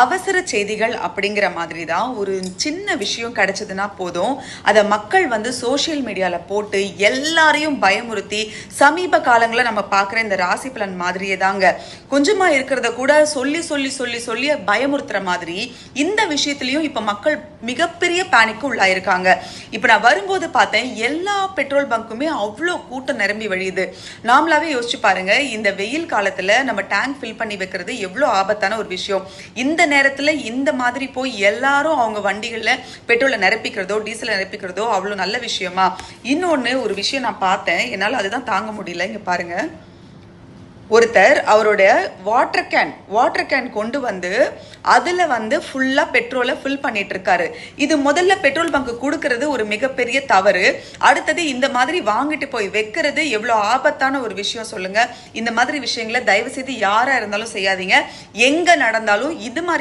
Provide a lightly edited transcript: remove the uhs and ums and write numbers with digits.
அவசர செய்திகள் அப்படிங்கிற மாதிரி தான் ஒரு சின்ன விஷயம் கிடைச்சதுன்னா போதும், அதை மக்கள் வந்து சோஷியல் மீடியாவில் போட்டு எல்லாரையும் பயமுறுத்தி சமீப காலங்களில் நம்ம பார்க்குற இந்த ராசி பலன் மாதிரியே தாங்க. கொஞ்சமாக இருக்கிறத கூட சொல்லி சொல்லி சொல்லி சொல்லி பயமுறுத்துற மாதிரி இந்த விஷயத்துலையும் இப்போ மக்கள் மிகப்பெரிய பேனிக்கு உள்ளாயிருக்காங்க. இப்போ நான் வரும்போது பார்த்தேன், எல்லா பெட்ரோல் பங்க்குமே அவ்வளோ கூட்டம் நிரம்பி வழியுது. நாமளாவே யோசிச்சு பாருங்க, இந்த வெயில் காலத்தில் நம்ம டேங்க் ஃபில் பண்ணி வைக்கிறது எவ்வளோ ஆபத்தான ஒரு விஷயம். இந்த நேரத்துல இந்த மாதிரி போய் எல்லாரும் அவங்க வண்டிகள்ல பெட்ரோலை நிரப்பிக்கிறதோ டீசலை நிரப்பிக்கிறதோ அவ்வளவு நல்ல விஷயமா? இன்னொன்னு ஒரு விஷயம் நான் பார்த்தேன், என்னால அதுதான் தாங்க முடியல. இங்க பாருங்க, ஒருத்தர் அவருடைய வாட்டர் கேன் கொண்டு வந்து அதுல வந்து ஃபுல்லா பெட்ரோலை ஃபில் பண்ணிட்டு இருக்காரு. இது முதல்ல பெட்ரோல் பங்க் கொடுக்கறது ஒரு மிகப்பெரிய தவறு. அடுத்தது இந்த மாதிரி வாங்கிட்டு போய் வைக்கிறது எவ்வளவு ஆபத்தான ஒரு விஷயம் சொல்லுங்க. இந்த மாதிரி விஷயங்களை தயவு செய்து யாரா இருந்தாலும் செய்யாதீங்க. எங்க நடந்தாலும் இது மாதிரி